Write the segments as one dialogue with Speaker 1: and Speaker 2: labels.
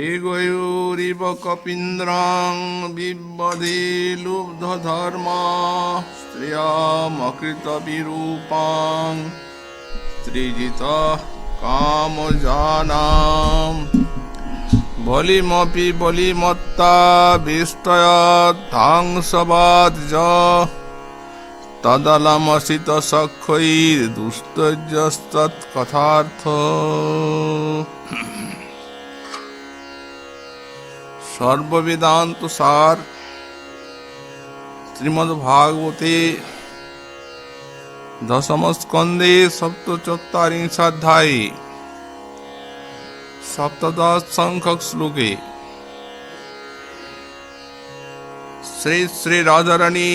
Speaker 1: ঋগয়ুরিব কপীন্দ্রং বিবধি লুব্ধধর্মা স্ত্রিয়মকৃত বিরূপাং সৃজিত কামজানাম বলিমপি বলিমত্তা বিষ্টয়ধ্বংসবাদ তদলমসিত সখ্যৈর দুস্তৈর্যস্তৎকথার্থ। সর্ববেদান্ত সার শ্রীমদ্ভাগবতে দশম স্কন্ধে সপ্তচত্বারিংশাধ্যায়ে সপ্তদশ সংখ্যক শ্লোকে শ্রী শ্রী রাধারানী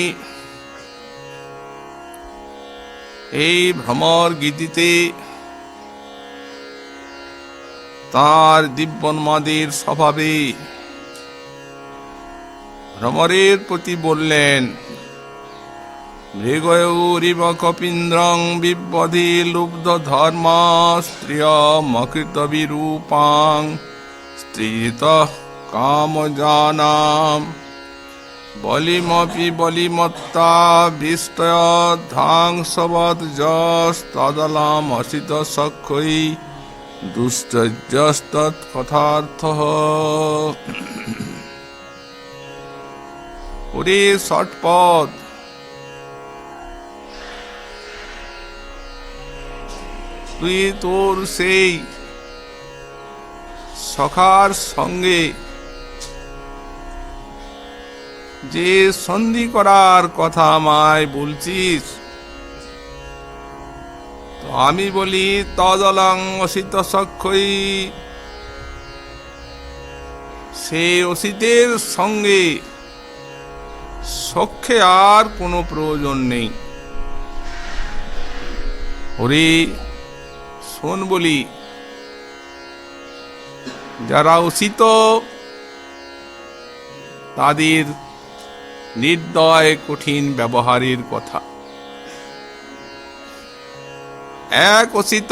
Speaker 1: এই ভ্রমর গীতিতে তার দিব্যন্মাদের স্বভাবে ভ্রমরের প্রতি বললেন, মৃগয়ুরিব কপীন্দ্রং বিবধি লুব্ধ ধর্মা স্ত্রিয়মকৃত বিরূপাং স্ত্রীজিত কামজানাম বলিমপি বলিমত্তা বিষ্টয়ধ্বংসবৎ তদলমসিত সখ্যৈ দুশ্চর্যস্তৎকথার্থঃ। ওরে ষটপদ, তুই তোর সেই সখার সঙ্গে যে সন্ধি করার কথা আমায় বলছিস, তো আমি বলি তদলং অসিত সখ্যই, সে অসিতের সঙ্গে সখ্যে আর কোনো প্রয়োজন নেই। ওরে শোন বলি, যারা অসিত তাদের নির্দয় কঠিন ব্যবহারের কথা। এক অসিত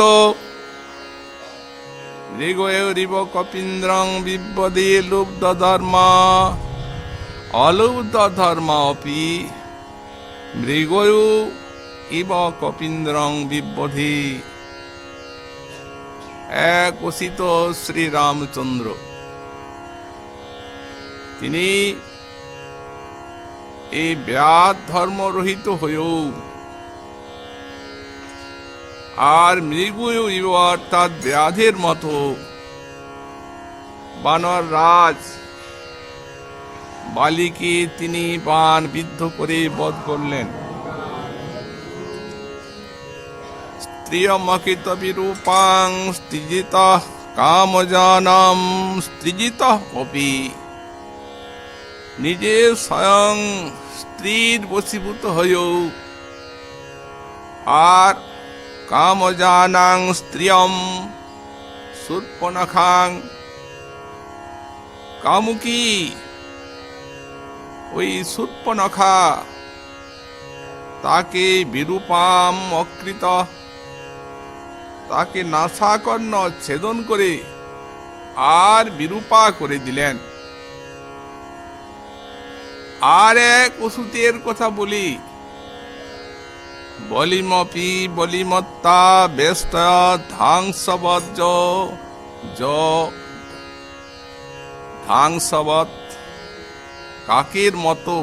Speaker 1: ঋগয়ুরিব কপীন্দ্রং বিবধি লুব্ধ ধর্মা অলুব্ধ ধর্মা অপি মৃগয়ু ইব কপীন্দ্রং বিবধি। এক অসিত শ্রীরামচন্দ্র, তিনি এই ব্যাধ ধর্মরহিত হয়েও আর মৃগয়ু ইব অর্থাৎ ব্যাধের মতো বানর রাজ বালিকে তিনি বাণ বিদ্ধ করে বধ করলেন। স্ত্রিয়মকৃত বিরূপাং স্ত্রীজিত কামজানাম স্ত্রীজিত অপি, নিজে স্বয়ং স্ত্রীর বশীভূত হয়েও আর কামজানাং স্ত্রিয়ম শূর্পণখাং, কামুকি ওই শূর্পণখা তাকে বিরূপাম অকৃত, তাকে নাসাকর্ণ ছেদন করে আর বিরূপা করে দিলেন। আর এক অসুতের কথা বলি, বলিমপি বলিমত্তা বেষ্ট ধ্বংসবৎ ধ্বংসবৎ, কাকের মতো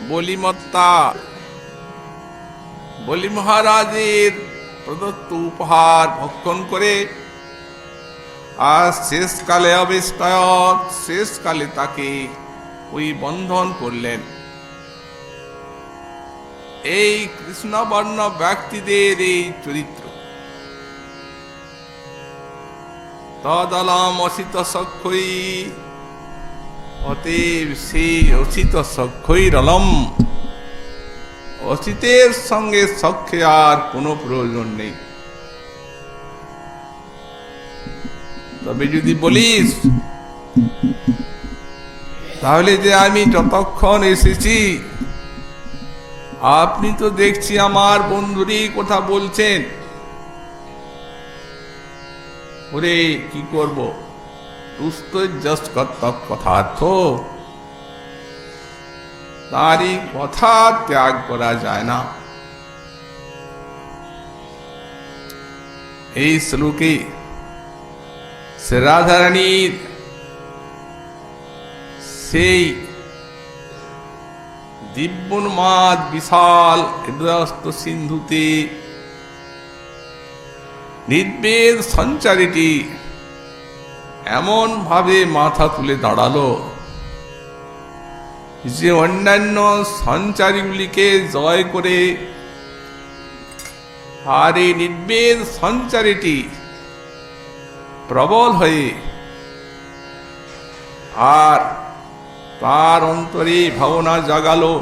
Speaker 1: বলিমত্তা, বলি মহারাজের প্রদত্ত উপহার ভক্ষণ করে আর শেষকালে অবিষ্টয়ৎ, শেষকালে তাকে ওই বন্ধন করলেন। এই কৃষ্ণবর্ণ ব্যক্তিদের এই চরিত্র। তদলম অসিত সখ্যই, অতএব সেই অসিত সখ্যই রলম, অসিতের সঙ্গে সখ্যে আর কোনো প্রয়োজন নেই। তবে যদি বলিস তাহলে যে আমি যতক্ষণ এসেছি আপনি তো দেখছি আমার বন্ধুরই কথা বলছেন, ওরে কি করব, কথার্থ, তারই কথা ত্যাগ করা যায় না। এই শ্লোকে শ্রী রাধারানীর সেই দিব্যোন্মাদ বিশাল হৃদয়স্থ সিন্ধুতে নির্বেদ সঞ্চারীটি এমন ভাবে মাথা তুলে দাঁড়ালো যে অন্যান্য সঞ্চারীগুলিকে জয় করে আর এই নির্বেদ সঞ্চারীটি প্রবল হয়ে আর তার অন্তরে ভাবনা জাগালো।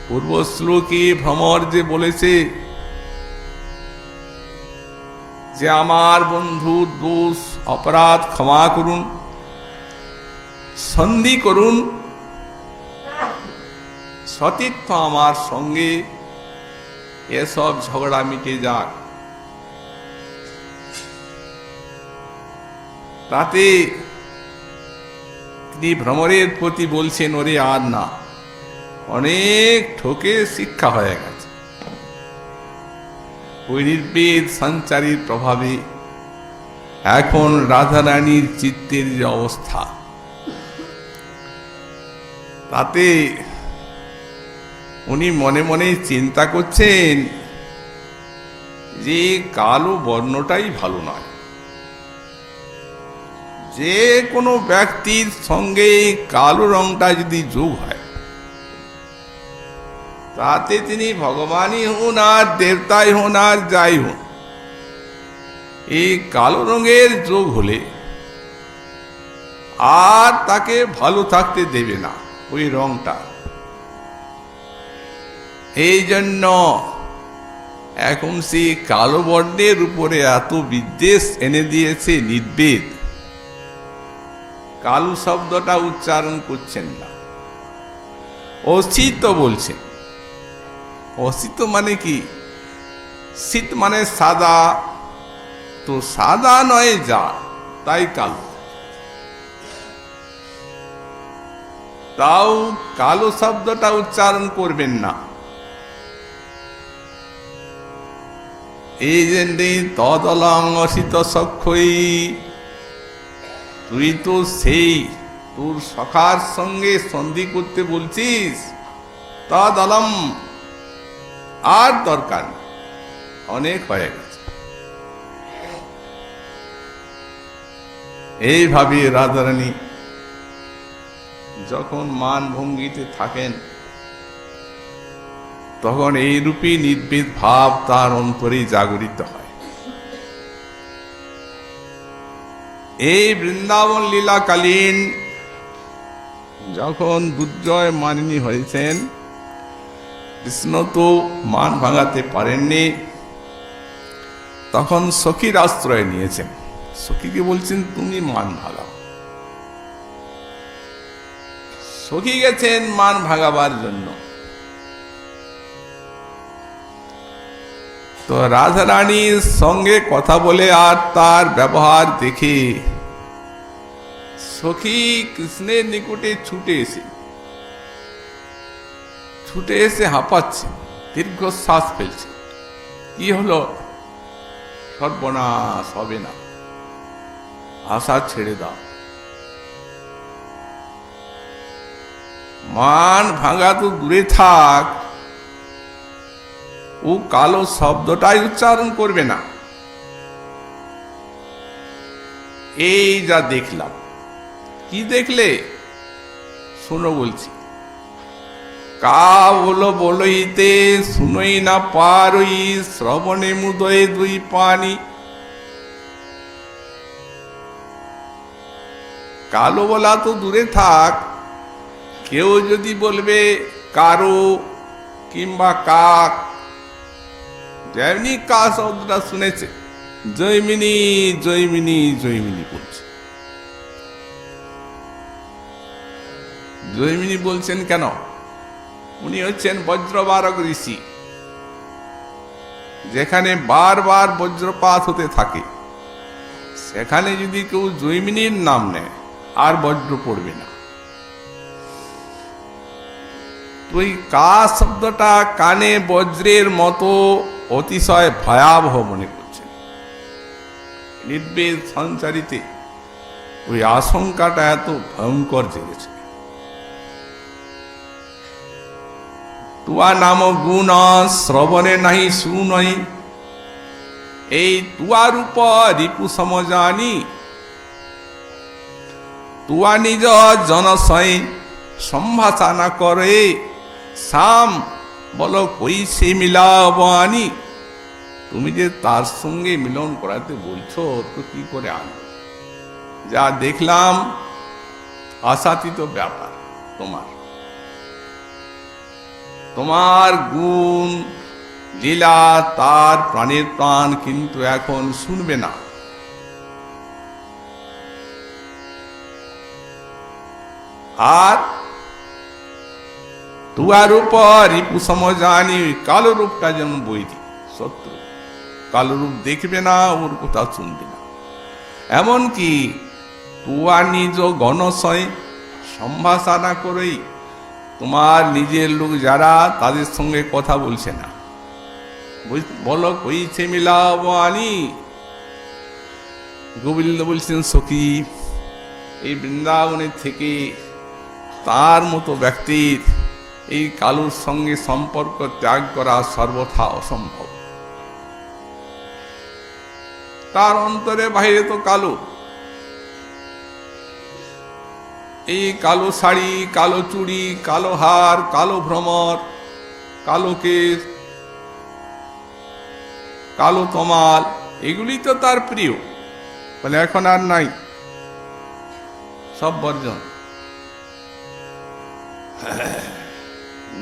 Speaker 1: পূর্ব শ্লোকে ভ্রমর যে বলেছে যে আমার বন্ধুর দোষ অপরাধ ক্ষমা করুন, সন্ধি করুন, সতীর্থ আমার সঙ্গে এসব ঝগড়া মিটে যাক। তাতে তিনি ভ্রমরের প্রতি বলছেন, ওরে আর না, অনেক ঠকে শিক্ষা হয়ে গেছে। ওই নির্বেদ সঞ্চারীর প্রভাবে এখন রাধারানীর চিত্তের যে অবস্থা, তাতে উনি মনে মনে চিন্তা করছেন যে কালো বর্ণটাই ভালো নয়। যে কোনো ব্যক্তির সঙ্গে কালো রংটা যদি যোগ হয়, তাতে তিনি ভগবানই হন আর দেবতাই হন আর যাই হন, এই কালো রঙের যোগ হলে আর তাকে ভালো থাকতে দেবে না ওই রংটা। এই জন্য এখন সেই কালো বর্ণের উপরে এত বিদ্বেষ এনে দিয়েছে নির্বেদ। কালো শব্দটা উচ্চারণ করছেন না, অসিত বলছেন। অসিত মানে কি? শীত মানে সাদা, তো সাদা নয় যা, তাই কালো। তাও কালো শব্দটা উচ্চারণ করবেন না। এই যে তদলং অসিত সক্ষই, তুই তো সেই তোর সখার সঙ্গে সন্ধি করতে বলছিস, তদলম আর দরকার অনেক হয়ে গেছে। এইভাবে রাধারানী যখন মান ভঙ্গিতে থাকেন, তখন এইরূপী নির্বেদ ভাব তার অন্তরে জাগরিত হয়। এই বৃন্দাবন লীলাকালীন যখন দুর্জয় মানিনী হয়েছেন, কৃষ্ণ তো মান ভাঙাতে পারেননি, তখন সখীর আশ্রয় নিয়েছেন। সখীকে বলছেন তুমি মান ভাগাও। সখী গেছেন মান ভাগাবার জন্য। তো রাধারানীর সঙ্গে কথা বলে আর তার ব্যবহার দেখে সখী কৃষ্ণের নিকটে ছুটে এসে হাঁপাচ্ছে, দীর্ঘশ্বাস ফেলছে। কি হলো? সর্বনাশ হবে না, আশা ছেড়ে দাও। মান ভাঙা তো দূরে থাক, ও কালো শব্দটাই উচ্চারণ করবে না। এই যা দেখলাম। কি দেখলে? শোনো বলছি। কা বলো বলইতে শুনই না পারই, শ্রবণে মুদয়ে দুই পানি। কালো বলা তো দূরে থাক, কেউ যদি বলবে কারো কিংবা কাক, যেমনি কা শব্দটা শুনেছে, জৈমিনী জৈমিনী জৈমিনী বলছে। জৈমিনী বলছেন কেন? উনি হচ্ছেন বজ্রবারক ঋষি। যেখানে বারবার বজ্রপাত হতে থাকে, সেখানে যদি কেউ জৈমিনীর নাম নেয় আর বজ্র পড়বে না। তুই কা শব্দটা কানে বজ্রের মতো অতিশয় ভয়াবহ মনে করছেন। নির্বেদ সঞ্চারিতে ওই আশঙ্কাটা এত ভয়ঙ্কর জেগেছে। তুয়া নাম গুণ শ্রবণে নাহি শুনই, এই তুয়া রূপ রিপু সমজানি। তুয়া নিজ জনসই সম্ভাষা না করে, সাম বলো কই সে মিলাব আনি। তুমি যে তার সঙ্গে মিলন করাতে বলছো, তো কি করে আনো? যা দেখলাম আশাতীত ব্যাপার। তোমার গুণ লীলা তার প্রাণের প্রাণ, কিন্তু এখন শুনবে না। আর তুয়ার উপর রিপু সমজানি, কালো রূপটা যেমন বৈরী শত্রু, কালো রূপ দেখবে না, ওর কথা শুনবে না। এমনকি তুয়া নিজ গণশয় সম্ভাষা না করেই তোমার নিজের লোক যারা, তাদের সঙ্গে কথা বলছে না। বলো কইছে মিলাব আনি। গোবিন্দ বলছেন, সখী এই বৃন্দাবনের থেকে তার মতো ব্যক্তির এই কালুর সঙ্গে সম্পর্ক ত্যাগ করা সর্বথা অসম্ভব। তার অন্তরে বাইরে তো কালো। এই কালো শাড়ি, কালো চুড়ি, কালো হার, কালো ভ্রমর, কালো কেশ, কালো তমাল, এগুলি তো তার প্রিয়। বলে এখন আর নাই, সব বর্জন।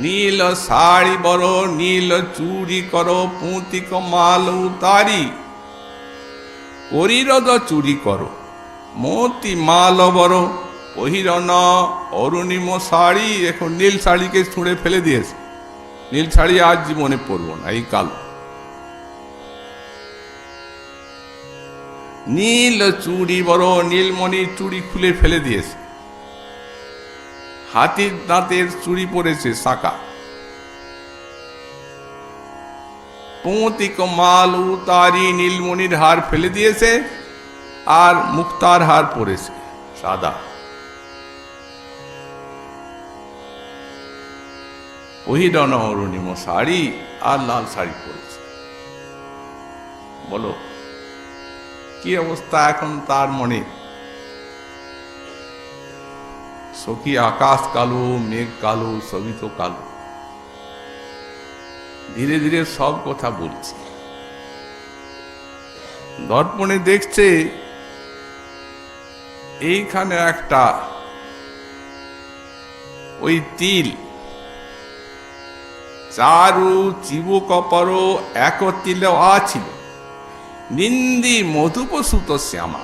Speaker 1: নীল শাড়ি বড়, নীল চুরি করো, পুঁতিক মাল উতারি। করিরদ চুরি করো, মতি মাল বড়, পহিরন অরুণিম শাড়ি। এখন নীল শাড়িকে ছুঁড়ে ফেলে দিয়েছে। নীল শাড়ি আজ জীবনে পরবো না, এই কালো। নীল চুড়ি বড়, নীলমণির চুড়ি খুলে ফেলে দিয়েছে। হাতির দাঁতের চুড়ি পরেছে শাঁকা। পৌতিক মাল উতারি, নীলমণির হার ফেলে দিয়েছে, আর মুক্তার হার পরেছে সাদা। পহিরন অরুণিম শাড়ি, আর লাল শাড়ি পরেছে। বলো কি অবস্থা এখন তার মনে? সখী আকাশ কালো, মেঘ কালো, সবই তো কালো। ধীরে ধীরে সব কথা বলছে। দর্পণে দেখছে এইখানে একটা ওই তিল, চারু চিবুক পর এক তিল আছিল, নিন্দি মধুপসুত শ্যামা।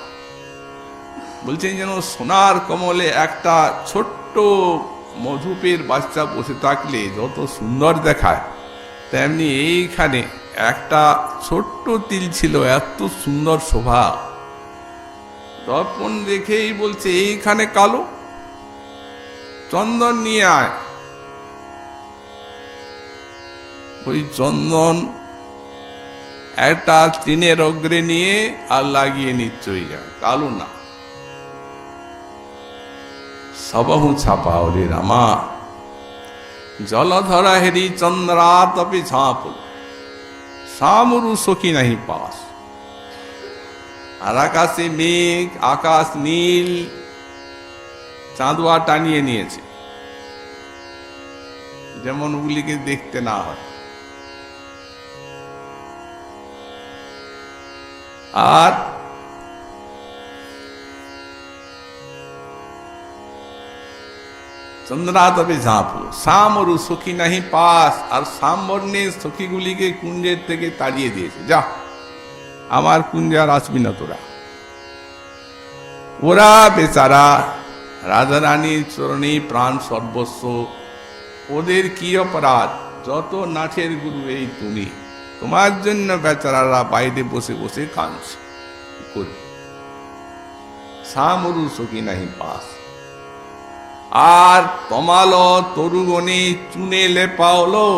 Speaker 1: বলছেন যেন সোনার কমলে একটা ছোট্ট মধুপের বাচ্চা বসে থাকলে যত সুন্দর দেখায়, তেমনি এইখানে একটা ছোট্ট তিল ছিল, এত সুন্দর শোভা। দর্পণ দেখেই বলছে এইখানে কালো, চন্দন নিয়ে আয়। ওই চন্দন একটা তৃণের অগ্রে নিয়ে আর লাগিয়ে নিশ্চয়ই যায়, কালো না। সবহু ছাপা ওরে রামা, জলধরা হেরি চন্দ্রা তপে ঝাঁপুল, সামরু সখী নাহি পাস। আর আকাশে মেঘ, আকাশ নীল, চাঁদুয়া টানিয়ে নিয়েছে, যেমন ওগুলিকে দেখতে না হয়। আর চন্দ্রা তবে ঝাঁপু, সামরু সখী নাহি পাস। আর সামবর্ণের সখীগুলিকে কুঞ্জের থেকে তাড়িয়ে দিয়েছে, যা আমার কুঞ্জে আর আসবি না তোরা। ওরা বেচারা রাধারানীর চরণে প্রাণ সর্বস্ব, ওদের কি অপরাধ? যত নাচের গুরু এই তুমি, তোমার জন্য বেচারারা বাইরে বসে বসে কাঁদছে। সামরু সখী নাহি পাস। আর তমাল তরুগণে চুনে লেপাওলো,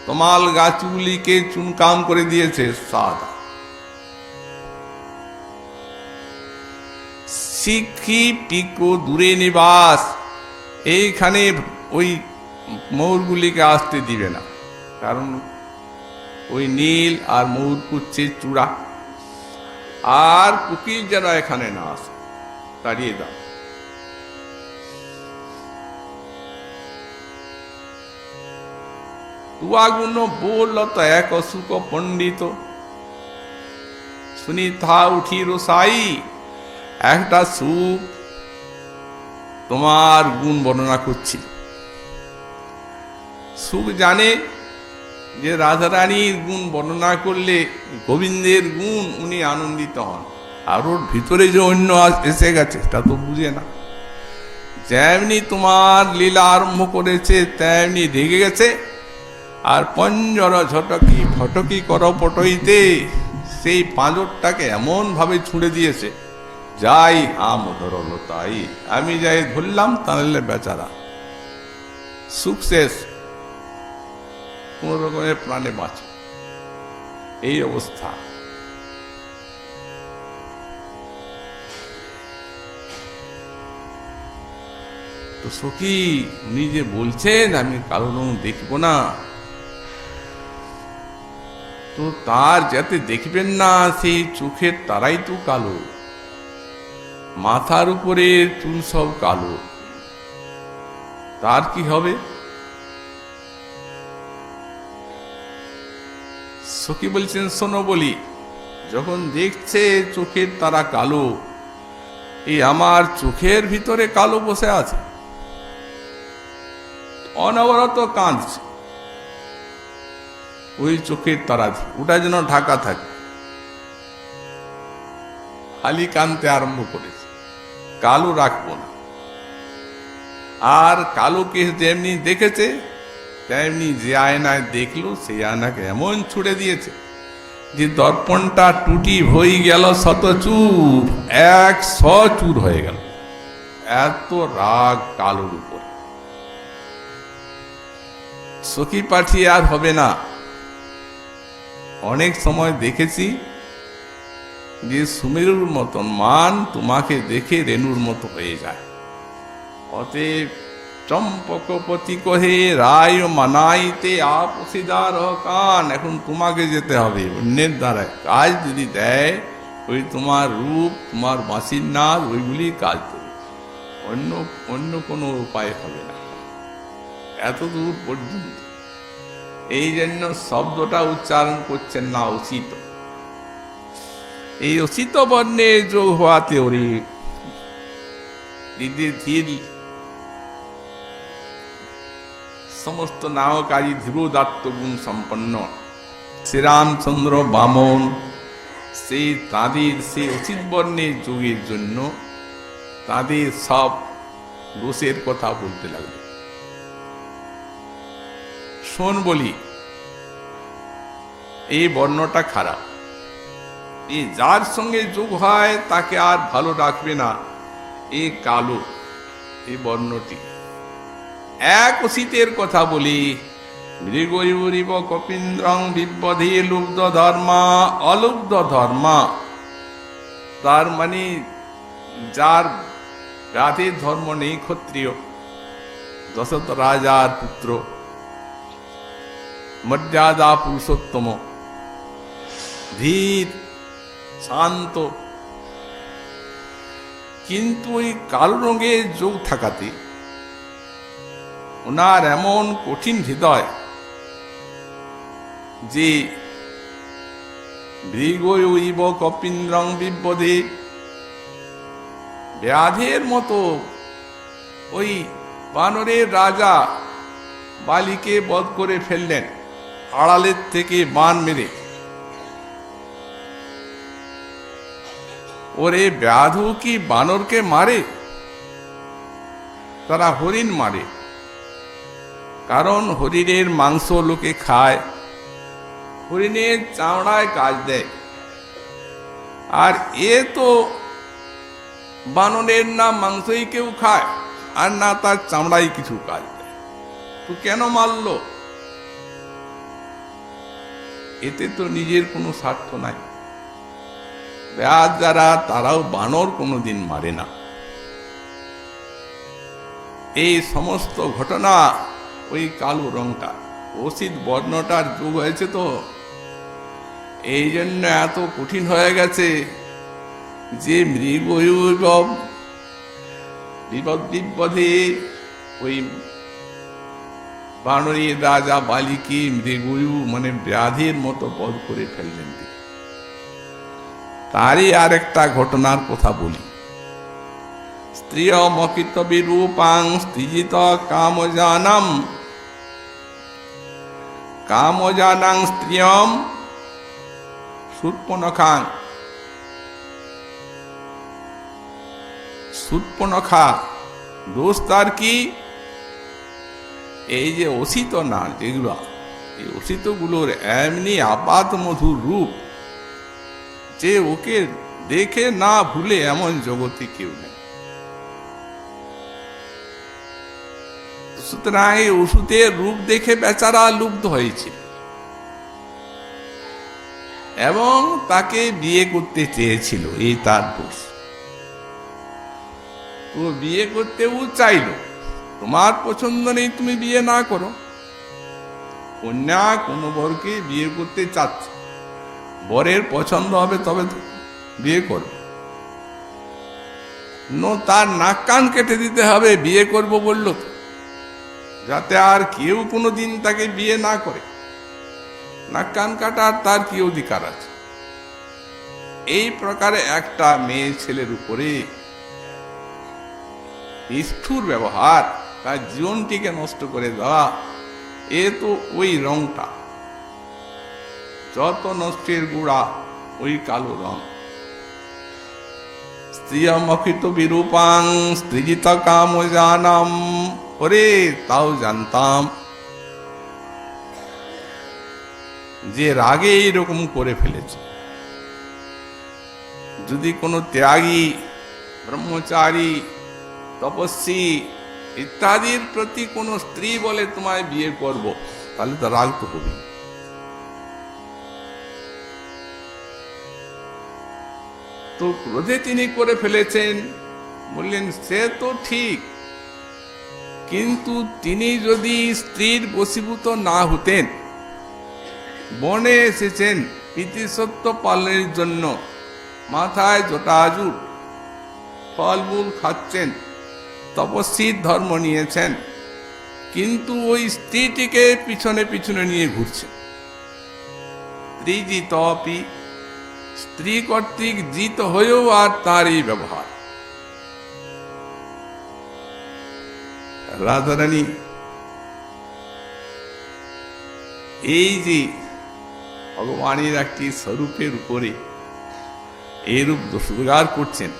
Speaker 1: তমাল গাছগুলিকে চুনকাম করে দিয়েছে সাদা। শিখি পিকো দূরে নিবাস, এইখানে ওই ময়ূরগুলিকে আসতে দিবে না, কারণ ওই নীল আর ময়ূর কুচ্ছে চূড়া, আর কুকিল যেন এখানে না আসে, তাড়িয়ে দাও। তুয়াগুণ বলল তো এক অসুখ পণ্ডিত, শুনি থা উঠি রসাই। একটা সুখ তোমার গুণ বর্ণনা করছি। সুখ জানে যে রাধারানীর গুণ বর্ণনা করলে গোবিন্দের গুণ উনি আনন্দিত হন, আর ওর ভিতরে যে অন্য এসে গেছে তা তো বুঝে না। যেমনি তোমার লীলা আরম্ভ করেছে তেমনি রেগে গেছে, আর পঞ্জর ঝটকি ফটকি কর পটইতে সেই পাঁজরটাকে এমন ভাবে ছুঁড়ে দিয়েছে, যাই আম ধরলো তাই, আমি যাই ধরলাম, তাহলে বেচারা সুখ শেষ, কোন রকমের প্রাণে বাঁচে, এই অবস্থা। তো সখী উনি যে বলছেন আমি কালো রং দেখব না, তো তার যাতে দেখবেন না সেই চোখের তারাই তো কালো, মাথার উপরে চুল সব কালো, তার কি হবে? সখী বলছেন শোনো বলি, যখন দেখছে চোখের তারা কালো, এই আমার চোখের ভিতরে কালো বসে আছে, অনবরত কাঁদছে ওই চোখের তারা, ওটা যেন ঢাকা থাকে, খালি কাঁদতে আরম্ভ করেছে, কালো রাখবো না। আর কালোকে যেমনি দেখেছে তেমনি যে আয়নায় দেখলো সেই আয়নাকে এমন ছুড়ে দিয়েছে যে দর্পণটা টুটি হয়ে গেল শতচূর, 100 চুর হয়ে গেল। এত রাগ কালোর উপর। সখী পাঠিয়ে আর হবে না। অনেক সময় দেখেছি যে সুমেরুর মতন মান তোমাকে দেখে রেণুর মতো হয়ে যায়। অতএব চম্পকপতি কহে রায় মানাইতে আপসিদার কান, এখন তোমাকে যেতে হবে অন্যের দ্বারা কাজ যদি দেয়, ওই তোমার রূপ তোমার বাঁশির নাচ ওইগুলি কাজ দেবে, অন্য কোনো উপায় হবে না। এত দূর পর্যন্ত এই জন্য শব্দটা উচ্চারণ করছেন না অসিত। এই অসিত বর্ণে যোগ হওয়াতে ওরে ধীর সমস্ত নায়কারী ধীরোদাত্ত গুণ সম্পন্ন শ্রীরামচন্দ্র বামন সেই তাদের সেই অসিত বর্ণের যোগের জন্য তাদের সব দোষের কথা বলতে লাগলো। শোন বলি, এই বর্ণটা খারাপ, এই যার সঙ্গে যোগ হয় তাকে আর ভালো রাখবে না, এই কালো এই বর্ণটি। এক অসিতের কথা বলি, মৃগৈব কপিন্দ্রং বিবধি লুব্ধ ধর্মা অলুব্ধ ধর্মা, তার মানে যার রাধের ধর্ম নেই, ক্ষত্রিয়, দশরথ রাজার পুত্র, মর্যাদা পুরুষোত্তম, ধীর শান্ত, কিন্তু ওই কালো রঙের যোগ থাকাতে ওনার এমন কঠিন হৃদয় যে মৃগৈব কপিন্দ্রং বিবধি, ব্যাধের মতো ওই বানরের রাজা বালিকে বধ করে ফেললেন আড়ালের থেকে বান মেরে। ওরে ব্যাধু কি বানরকে মারে? তারা হরিণ মারে, কারণ হরিণের মাংস লোকে খায়, হরিণের চামড়ায় কাজ দেয়। আর এ তো বানরের না মাংসই কেউ খায়, আর না তার চামড়াই কিছু কাজ দেয়। তো কেন মারলো? এতে তো নিজের কোনো স্বার্থ নাই। ব্যাস যারা, তারাও বানর কোনোদিন মারে না। এই সমস্ত ঘটনা ওই কালো রংটা, অসিত বর্ণটার যোগ হয়েছে, তো এই জন্য এত কঠিন হয়ে গেছে যে বিপদ বিপদে ওই বানরের রাজা বালিকে মৃগয়ু মানে ব্যাধের মতো বধ করে ফেললেন। তারই আর একটা ঘটনার কথা বলি। স্ত্রিয়মকিত বিরূপাং স্ত্রীজিত কামজানাং স্ত্রিয়ম শূর্পণখা। দোষ তার কি? এই যে অসিত না, যেগুলো এই অসিত গুলোর এমনি আপাত মধুর রূপ যে ওকে দেখে না ভুলে এমন জগতে কেউ নেই। সুতরাং এই অসুতের রূপ দেখে বেচারা লুব্ধ হয়েছে এবং তাকে বিয়ে করতে চেয়েছিল। এই তার দোষ। তো বিয়ে করতেও চাইল, তোমার পছন্দ নেই, তুমি বিয়ে না করো। কন্যা কোন বরকে বিয়ে করতে চাচ্ছে, বরের পছন্দ হবে তবে বিয়ে করবে। তার নাক কান কেটে দিতে হবে, বিয়ে করব বলল তো, যাতে আর কেউ কোনোদিন তাকে বিয়ে না করে। নাক কান কাটার তার কি অধিকার আছে? এই প্রকারে একটা মেয়ে ছেলের উপরে নিষ্ঠুর ব্যবহার, তার জীবনটিকে নষ্ট করে দেওয়া, এ তো ওই রংটা, যত নষ্টের গুড়া ওই কালো রং। স্ত্রিয়মখিত বিরূপাং স্ত্রীজিত কামজানাম। ওরে, তাও জানতাম যে রাগে এইরকম করে ফেলেছে। যদি কোনো ত্যাগী, ব্রহ্মচারী, তপস্বী ইত্যাদির প্রতি কোনো স্ত্রী বলে তোমায় বিয়ে করব, তাহলে তো রাগ তো হবে। তো ক্রোধে তিনি করে ফেলেছেন। বললেন সে তো ঠিক, কিন্তু তিনি যদি স্ত্রীর বশীভূত না হতেন, বনে এসেছেন পিতৃসত্য পালনের জন্য, মাথায় জটাজুট, ফলমূল খাচ্ছেন, তপস্বীর ধর্ম নিয়েছেন, কিন্তু ওই স্ত্রীটিকে পিছনে পিছনে নিয়ে ঘুরছেন। স্ত্রীজিত অপি, স্ত্রী কর্তৃক জিত হয়েও আর তার এই ব্যবহার। রাধারানী এই যে ভগবানের একটি স্বরূপের উপরে এইরূপ দোষগার করছেন,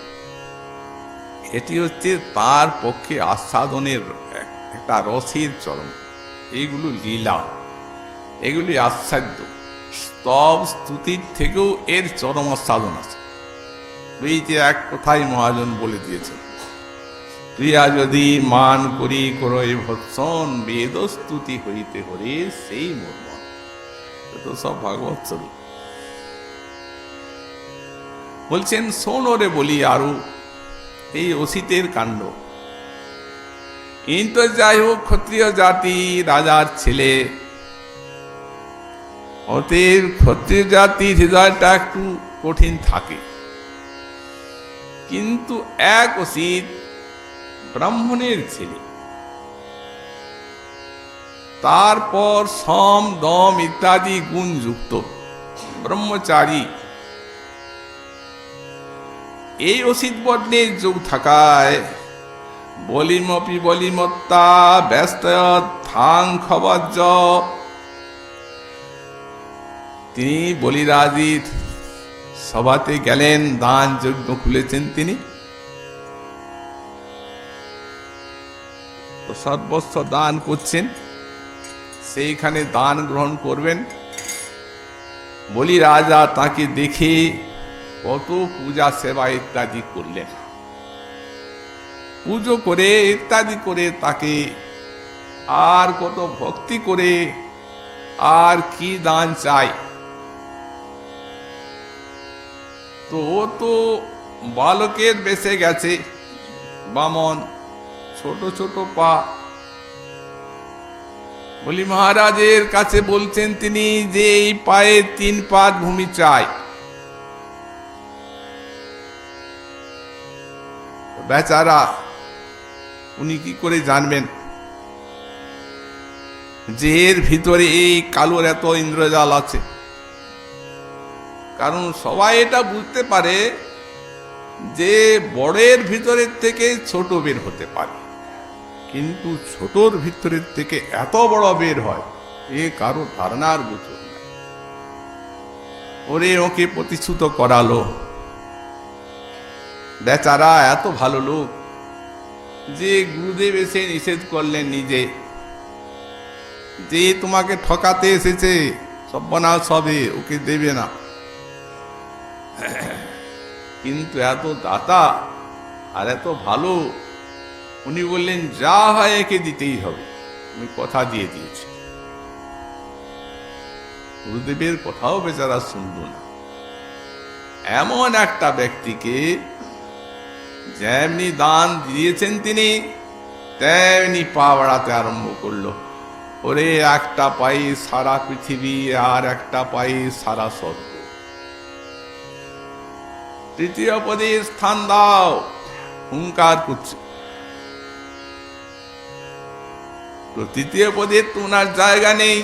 Speaker 1: এটি হচ্ছে তার পক্ষে আস্বাদনের একটা রসের চরম। এইগুলো লীলা, এগুলি আস্বাদ্য। স্তব স্তুতির থেকেও এর চরম আস্বাদন আছে। এই যে এক কথাই মহাজন বলে দিয়েছেন, প্রিয়া যদি মান করি করই ভৎসন, বেদ স্তুতি হইতে হরে সেই মোর মন। তো সব ভাগবত স্বরূপ। বলছেন শোন ওরে বলি আরো এই অসিতের কাণ্ড। ইন তো যাই হোক ক্ষত্রিয় জাতি, রাজার ছেলে, অতএব ক্ষত্রিয় জাতির হৃদয়টা একটু কঠিন থাকে। কিন্তু এক অসিত ব্রাহ্মণের ছেলে, তারপর সম দম ইত্যাদি গুণ যুক্ত, ব্রহ্মচারী। এই অসিত বর্ণের যোগ থাকায় বলিমপি বলিমত্তা ব্যস্ত থাং খবজ্জ, তিনি বলিরাজির সভাতে গেলেন, দান যজ্ঞ খুলেছেন তিনি, তো সর্বস্ব দান করছেন, সেইখানে দান গ্রহণ করবেন। বলি রাজা তাকে দেখে কত পূজা সেবা ইত্যাদি করলেন। পুজো করে ইত্যাদি করে তাকে আর কত ভক্তি করে আর কি দান চাই। তো ও তো বালকের বেশে গেছে, বামন, ছোট ছোট পা। বলি মহারাজের কাছে বলছেন তিনি যে এই পায়ে 3 পাদ ভূমি চাই। বেচারা উনি কি করে জানবেন যে এর ভিতরে এই কালোর এত ইন্দ্রজাল আছে? কারণ সবাই এটা বুঝতে পারে যে বড়ের ভিতরের থেকে ছোট বের হতে পারে, কিন্তু ছোটর ভিতরের থেকে এত বড় বের হয় এ কারো ধারণার গোচর নাই। ওরে ওকে প্রতিশ্রুত করালো। বেচারা এত ভালো লোক যে গুরুদেব এসে নিষেধ করলেন নিজে যে তোমাকে ঠকাতে এসেছে, সর্বনাশ হবে, ওকে দেবে না। কিন্তু এত দাতা আর এত ভালো, উনি বললেন যা হয় একে দিতেই হবে, আমি কথা দিয়ে দিয়েছি। গুরুদেবের কথাও বেচারা শুনল না। এমন একটা ব্যক্তিকে যেমনি দান দিয়েছেন তিনি তেমনি পা বাড়াতে আরম্ভ করলো। ওরে একটা পাই সারা পৃথিবী আর একটা পাই সারা স্বর্গ। তৃতীয় পদে স্থান দাও, হুঙ্কার করছে। তো তৃতীয় পদে তো ওনার জায়গা নেই।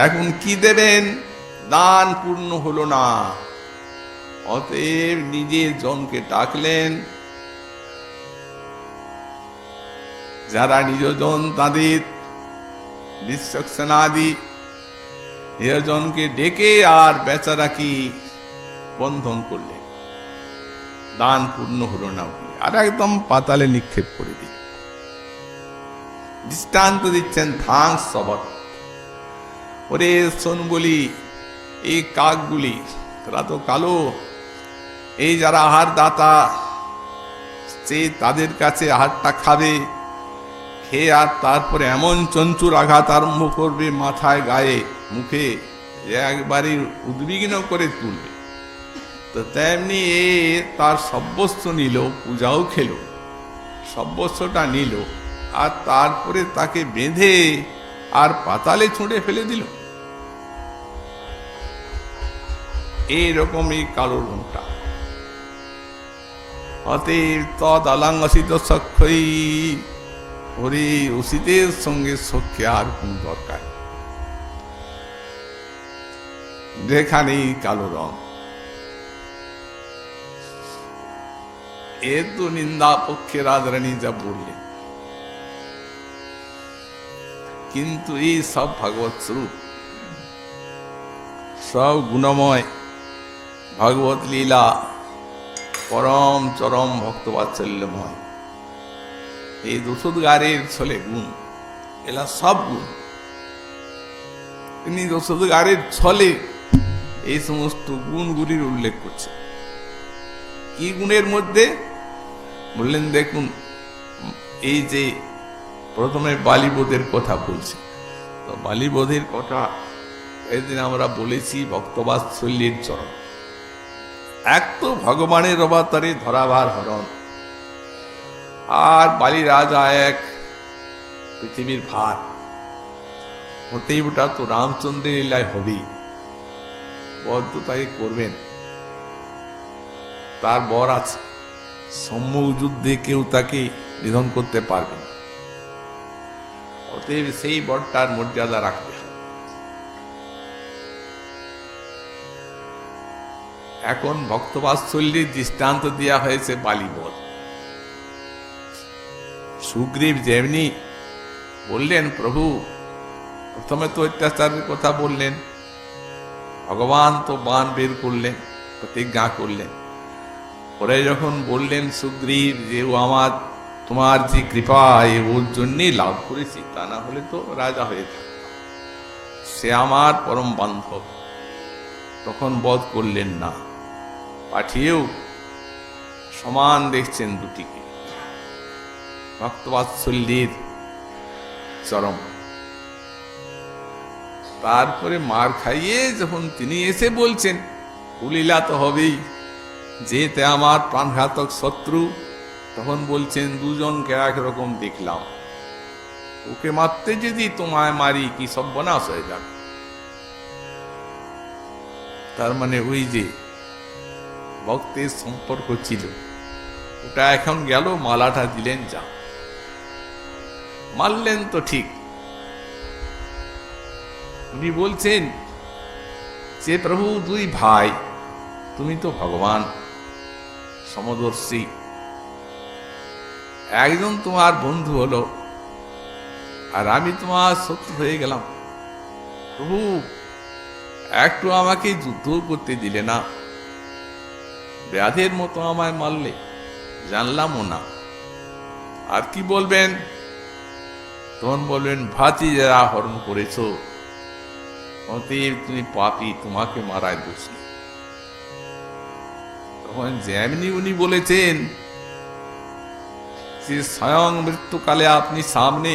Speaker 1: এখন কি দেবেন? দান পূর্ণ হলো না। অতএব নিজের জনকে ডাকলেন, যারা নিজজন তাদের বিশ্বসেনাদি নিজজনকে ডেকে আর বেচারা কি বন্ধন করলেন। দান পূর্ণ হলো না বলে আর একদম পাতালে নিক্ষেপ করে দিল। দৃষ্টান্ত দিচ্ছেন ধাং সবত। ওরে শোন বলি, এই কাকগুলি তারা তো কালো, এই যারা আহার দাতা সে তাদের কাছে আহারটা খাবে, খেয়ে আর তারপরে এমন চঞ্চুর আঘাত আরম্ভ করবে মাথায়, গায়ে, মুখে, যে একবারই উদ্বিগ্ন করে তুলবে। তো তেমনি এ তার সর্বস্ব নিল, পূজাও খেল, সর্বস্বটা নিল, আর তারপরে তাকে বেঁধে আর পাতালে ছুঁড়ে ফেলে দিল। এইরকমই কালো ঘন্টা। অতএব তদ আলাঙ্গসিত সক্ষই, ওরে অসিতের সঙ্গে সখ্যে আর কোন দরকার, যেখানেই কালো রং। এর তো নিন্দা পক্ষে রাজরানী যা বললেন, কিন্তু এই সব ভাগবত স্বরূপ, সব গুণময় ভাগবত লীলা, পরম চরম ভক্তবাৎসল্যময়। এই দোষোদ্গারের ছলে গুণ, এলা সব গুণ তিনি দোষোদ্গারের ছলে এই সমস্ত গুণগুলির উল্লেখ করছে। কি গুণের মধ্যে বললেন, দেখুন এই যে প্রথমে বালিবোধের কথা বলছি, তো বালিবোধের কথা এদিন আমরা বলেছি ভক্তবাৎসল্যের চরম। এক তো ভগবানের অবতারে ধরাবার হরণ, আর বালি রাজা এক পৃথিবীর ভার, হতেই ওটা তো রামচন্দ্রের লীলায় হবেই, বদ্ধ তাই করবেন। তার বর আছে, সম্মুখ যুদ্ধে কেউ তাকে নিধন করতে পারবে না, অতএব সেই বরটার মর্যাদা রাখতে হবে। এখন ভক্তবাৎসল্যের দৃষ্টান্ত দেওয়া হয়েছে বালিবধ। সুগ্রীব যেমনি বললেন, প্রভু প্রথমে তো অত্যাচারের কথা বললেন, ভগবান তো বাণ বের করলেন, প্রতিজ্ঞা করলেন, পরে যখন বললেন সুগ্রীব যে ও আমার, তোমার যে কৃপা ওর জন্যই লাভ করেছি, তা না হলে তো রাজা হয়ে থাকত, সে আমার পরম বান্ধব, তখন বধ করলেন না, পাঠিয়েও সমান দেখছেন দুটিকে, ভক্তবাৎসল্যের চরম। তারপরে মার খাইয়ে যখন তিনি এসে বলছেন, কুলীলা তো হবেই, যেতে আমার প্রাণঘাতক শত্রু, তখন বলছেন দুজনকে একরকম দেখলাম, ওকে মারতে যদি তোমায় মারি কি সর্বনাশ হয়ে যাবে। তার মানে ওই যে ভক্তের সম্পর্ক ছিল ওটা এখন গেল, মালাটা দিলেন, যা মারলেন তো ঠিক। উনি বলছেন যে প্রভু দুই ভাই, তুমি তো ভগবান সমদর্শী, একজন তোমার বন্ধু হলো আর আমি তোমার শত্রু হয়ে গেলাম। প্রভু একটু আমাকে যুদ্ধ করতে দিলে না, ব্যাধের মতো আমায় মারলে, জানলামও না। আর কি বলবেন? তখন বলবেন ভাতিজারা হরণ করেছ, অতএব তুমি পাপী, তোমাকে মারায় দোষ নেই। তখন যেমনি উনি বলেছেন যে স্বয়ং মৃত্যুকালে আপনি সামনে,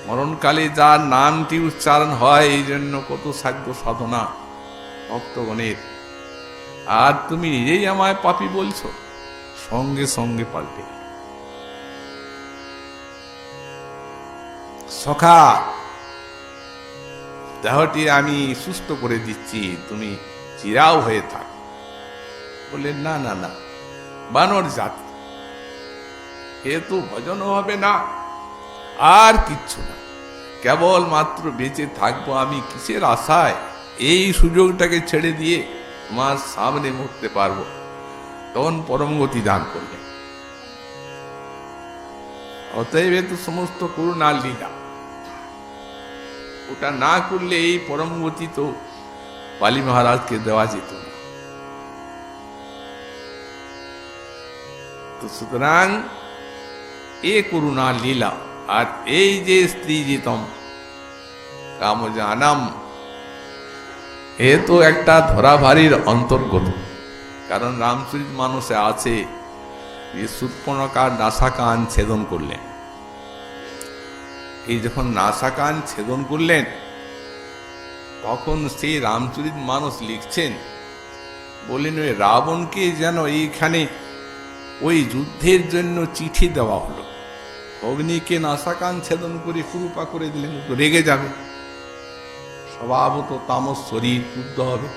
Speaker 1: মরণকালে যার নামটি উচ্চারণ হয় এই জন্য কত সাধ্য সাধনা ভক্তগণের, আর তুমি নিজেই আমায় পাপী বলছো, সঙ্গে সঙ্গে পাল্টে গেল। সখা, দেহটি আমি সুস্থ করে দিচ্ছি, তুমি চিরাও হয়ে থাক। বললেন না না না, বানর জাত, এ তো ভজনও হবে না, আর কিচ্ছু না, কেবল মাত্র বেঁচে থাকবো আমি কিসের আশায়, এই সুযোগটাকে ছেড়ে দিয়ে তোমার সামনে মরতে পারবো। তখন পরমগতি দান করলেন। অতএব তো সমস্ত করুণার লীলা, ওটা না করলে এই পরমগতি তো বালি মহারাজকে দেওয়া যেত না। তো সুতরাং এ করুণা লীলা, আর এই যে স্ত্রী জিতম কামজানাম, এ তো একটা ধরাভারির অন্তর্গত। কারণ রামচরিত মানুষে আছে যে শূর্পণখার নাসাকান ছেদন করলেন। এই যখন নাসাকান ছেদন করলেন, তখন সেই রামচরিত মানুষ লিখছেন, বললেন ওই রাবণকে যেন এইখানে ওই যুদ্ধের জন্য চিঠি দেওয়া হলো, অগ্নিকে নাসাকান ছেদন করে কুরুপা করে দিলেন, তো রেগে যাবে, স্বভাবত তামস শরীর ক্রুদ্ধ হবে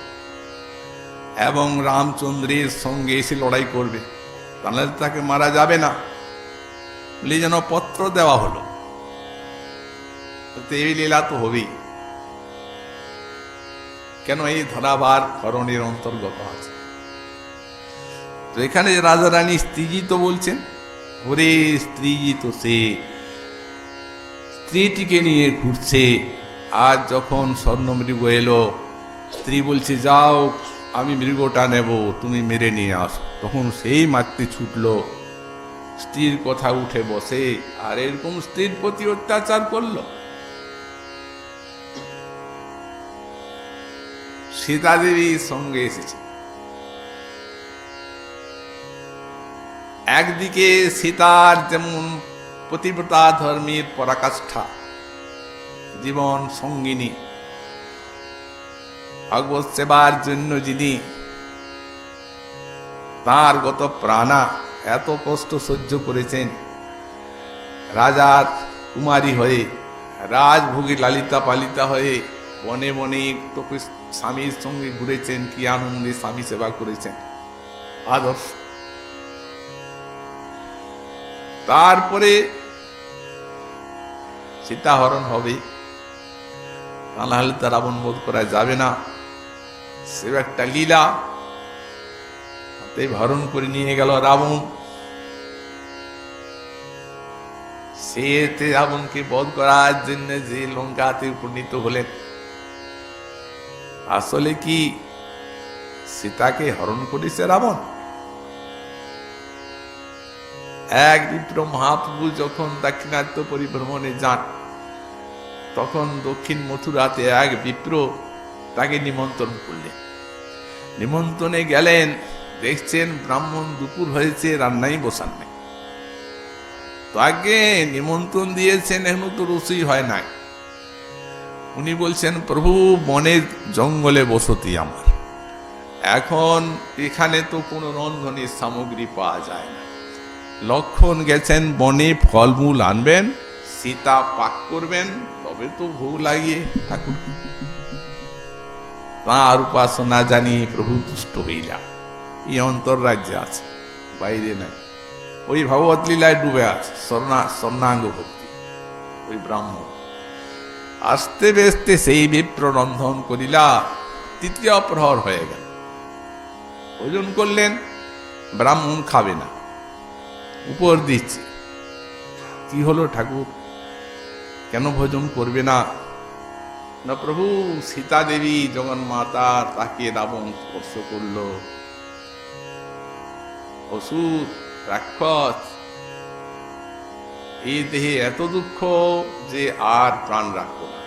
Speaker 1: এবং রামচন্দ্রের সঙ্গে এসে লড়াই করবে, তাহলে তাকে মারা যাবে না বলে যেন পত্র দেওয়া হলো। এই লীলা তো হবেই, কেন এই ধরাবার ধরনের অন্তর্গত আছে। তো এখানে রাজা রানী স্ত্রীজিত বলছেন, ওরে স্ত্রীজিত সে স্ত্রীটিকে নিয়ে ঘুরছে। আজ যখন স্বর্ণমৃগ এলো, স্ত্রী বলছে যাও আমি মৃগটা নেব, তুমি মেরে নিয়ে আসো। তখন সেই মারতে ছুটলো, স্ত্রীর কথা উঠে বসে, আর এরকম স্ত্রীর প্রতি অত্যাচার করলো। সীতা দেবীর সঙ্গে এসেছে। একদিকে সীতার যেমন পতিব্রতা ধর্মের পরাকাষ্ঠা, জীবন সঙ্গিনী, ভগবত সেবার জন্য যিনি তাঁর গত প্রাণা এত কষ্ট সহ্য করেছেন, রাজার কুমারী হয়ে, রাজভোগী লালিতা পালিতা হয়ে বনে বনে স্বামীর সঙ্গে ঘুরেছেন, কি আনন্দে স্বামী সেবা করেছেন, আদর্শ। তারপরে সীতাহরণ হবে, তাহলে তো রাবণ বোধ করা যাবে না, সে একটা লীলা। তাই হরণ করে নিয়ে গেল রাবণ। সে রাবণকে বধ করার জন্য যে লঙ্কাতে উপনীত হলেন, আসলে কি সীতাকে হরণ করেছে রাবণ? এক বিপ্র মহাপ্রভু যখন দাক্ষিণাত্য পরিভ্রমণে যান, তখন দক্ষিণ মথুরাতে এক বিপ্র তাকে নিমন্ত্রণ করলেন নিমন্ত্রণে গেলেন, দেখছেন ব্রাহ্মণ দুপুর হয়েছে, রান্নাই বসান নাই। তো আগে নিমন্ত্রণ দিয়েছেন, এখনো তো রসই হয় নাই। উনি বলছেন, প্রভু বনে জঙ্গলে বসতি আমার, এখন এখানে তো কোনো রন্ধনের সামগ্রী পাওয়া যায় না। লক্ষণ গেছেন বনে, ফলমূল আনবেন, সীতা পাক করবেন, তবে তো ভোগ লাগিয়ে ঠাকুর তাঁর উপাসনা জানিয়ে প্রভু তুষ্ট হইলা। এই অন্তর্রাজ্যে আছে, বাইরে নাই। ওই ভগবত লীলায় ডুবে আছে, স্বর্ণাঙ্গ ভক্তি। ওই ব্রাহ্মণ আস্তে বেস্তে সেই বিপ্র রন্ধন করিলা। তৃতীয় প্রহর হয়ে গেল, ভোজন করলেন, ব্রাহ্মণ খাবে না, উপর দিচ্ছে। কি হলো ঠাকুর, কেন ভোজন করবে না? না প্রভু, সীতা দেবী জগন্মাতা, তাকে রাবণ স্পর্শ করল, অসুর রাক্ষস, এই দেহে এত দুঃখ যে আর প্রাণ রাখব না।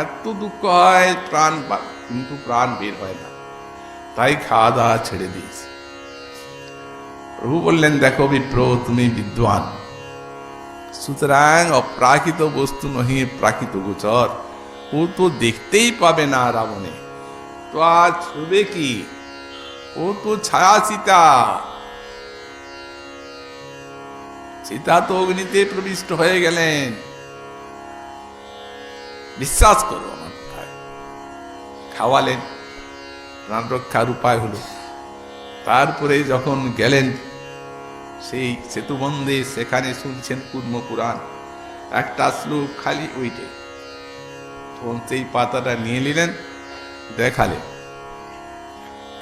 Speaker 1: এত দুঃখ হয় প্রাণ, কিন্তু প্রাণ বের হয় না, তাই খাওয়া দাওয়া ছেড়ে দিয়েছে। প্রভু বললেন, দেখো বিপ্র, তুমি বিদ্বান, সুতরাং অপ্রাকৃত বস্তু নহি প্রাকৃত গোচর। ও তো দেখতেই পাবে না রাবণে, তো আজ ছবে কি? ও তো ছায়া সীতা। সীতা তো অগ্নিতে প্রবিষ্ট হয়ে গেলেন, বিশ্বাস করো আমার ভাই। খাওয়ালেন, প্রাণ রক্ষার উপায় হলো। তারপরে যখন গেলেন সেই সেতুবন্ধে, সেখানে শুনছেন কুর্ম পুরাণ, একটা শ্লোক খালি ওইটে। তখন সেই পাতাটা নিয়ে নিলেন, দেখালেন,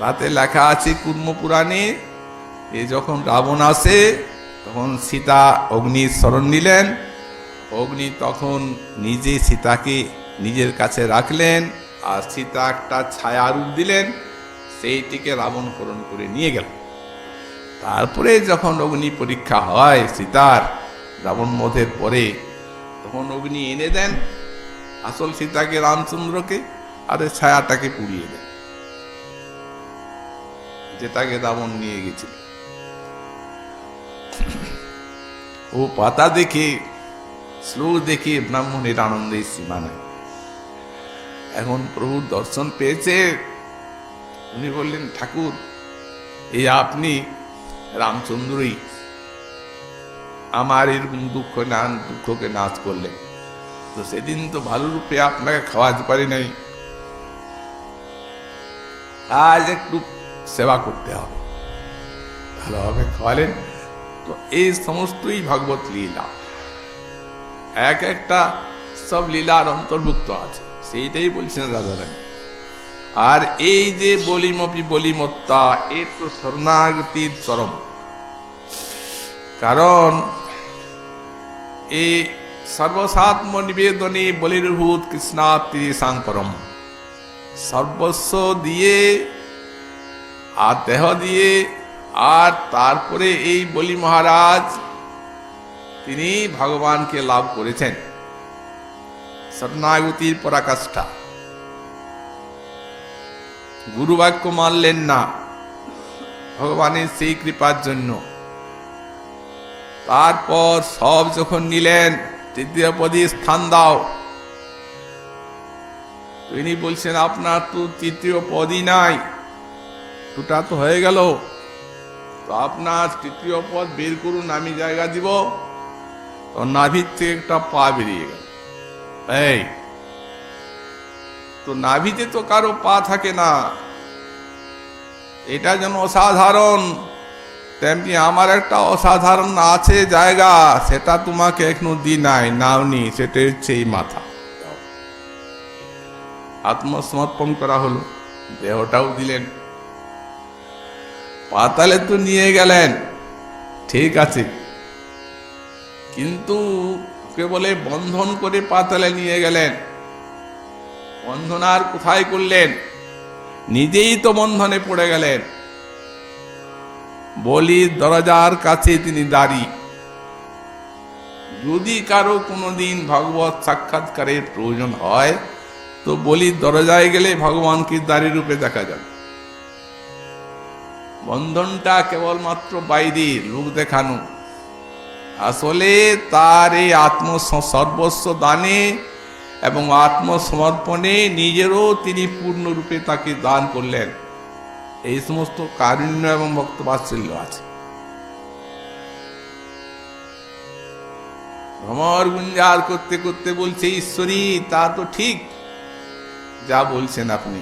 Speaker 1: তাতে লেখা আছে কুর্ম পুরাণে, যখন রাবণ আসে তখন সীতা অগ্নির শরণ নিলেন। অগ্নি তখন নিজে সীতাকে নিজের কাছে রাখলেন, আর সীতা একটা ছায়া রূপ দিলেন, সেইটিকে রাবণ হরণ করে নিয়ে গেল। তারপরে যখন অগ্নি পরীক্ষা হয় সীতার, রাবণ বধের পরে, তখন অগ্নি এনে দেন আসল সীতাকে, রামচন্দ্রকে, আর ছায়াটাকে পুড়িয়ে দেন, যেটাকে রাবণ নিয়ে গেছিল। ও পাতা দেখে, শ্লোক দেখে ব্রাহ্মণের আনন্দের সীমা নাই। এখন প্রভুর দর্শন পেয়েছে, উনি বললেন, ঠাকুর, এই আপনি রামচন্দ্রই আমার এরকম দুঃখকে নাশ করলেন। তো সেদিন তো ভালো রূপে আপনাকে খাওয়াতে পারি নাই, আজ একটু সেবা করতে হবে, ভালোভাবে খাওয়ালেন। তো এই সমস্তই ভগবত লীলা, এক একটা সব লীলার অন্তর্ভুক্ত আছে, সেইটাই বলছেন রাধারানী। আর এই যে বলিমপি বলিমত্তা, এ তো শরণাগতির চরম। কারণ এই সর্বসাত্ম নিবেদনে বলির্ভূত কৃষ্ণাপ্তি সাংপরম, সর্বস্ব দিয়ে আর দেহ দিয়ে, আর তারপরে এই বলি মহারাজ তিনি ভগবানকে লাভ করেছেন। শরণাগতির পরাকাষ্ঠা, গুরু বাক্য মানলেন না ভগবানের সেই কৃপার জন্য। তারপর সব যখন নিলেন, তৃতীয় পদে স্থান দাও। তিনি বলছেন, আপনার তো তৃতীয় পদই নাই, দুটা তো হয়ে গেল, তো আপনার তৃতীয় পদ বের করুন, আমি জায়গা দিব। তো নাভির থেকে একটা পা বেরিয়ে গেল। এই তো নাভিতে তো কারো পা থাকে না, এটা যেন অসাধারণ, তেমনি আমার একটা অসাধারণ আছে জায়গা, সেটা তোমাকে এখনো দি নাই, নাওনি, সেটা হচ্ছে এই মাথা। আত্মসমর্পণ করা হলো, দেহটাও দিলেন। পাতালে তো নিয়ে গেলেন, ঠিক আছে, কিন্তু কেবলে বন্ধন করে পাতালে নিয়ে গেলেন। বন্ধন আর কোথায় করলেন? নিজেই তো বন্ধনে পড়ে গেলেন। বলির দরজার কাছে তিনি দাঁড়ি। যদি কারো কোনোদিন ভগবত সাক্ষাৎকারের প্রয়োজন হয়, তো বলির দরজায় গেলে ভগবানকে দাঁড়ি রূপে দেখা যাবে। বন্ধনটা কেবলমাত্র বাইরে লোক দেখানো, আসলে তার এই সর্বস্ব দানে এবং আত্মসমর্পণে নিজেরও তিনি পূর্ণরূপে তাকে দান করলেন। এই সমস্ত কারুণ্য এবং ভক্তবাৎসল্য আছে। ভ্রমর গুঞ্জার করতে করতে বলছে, ঈশ্বরী তা তো ঠিক যা বলছেন আপনি,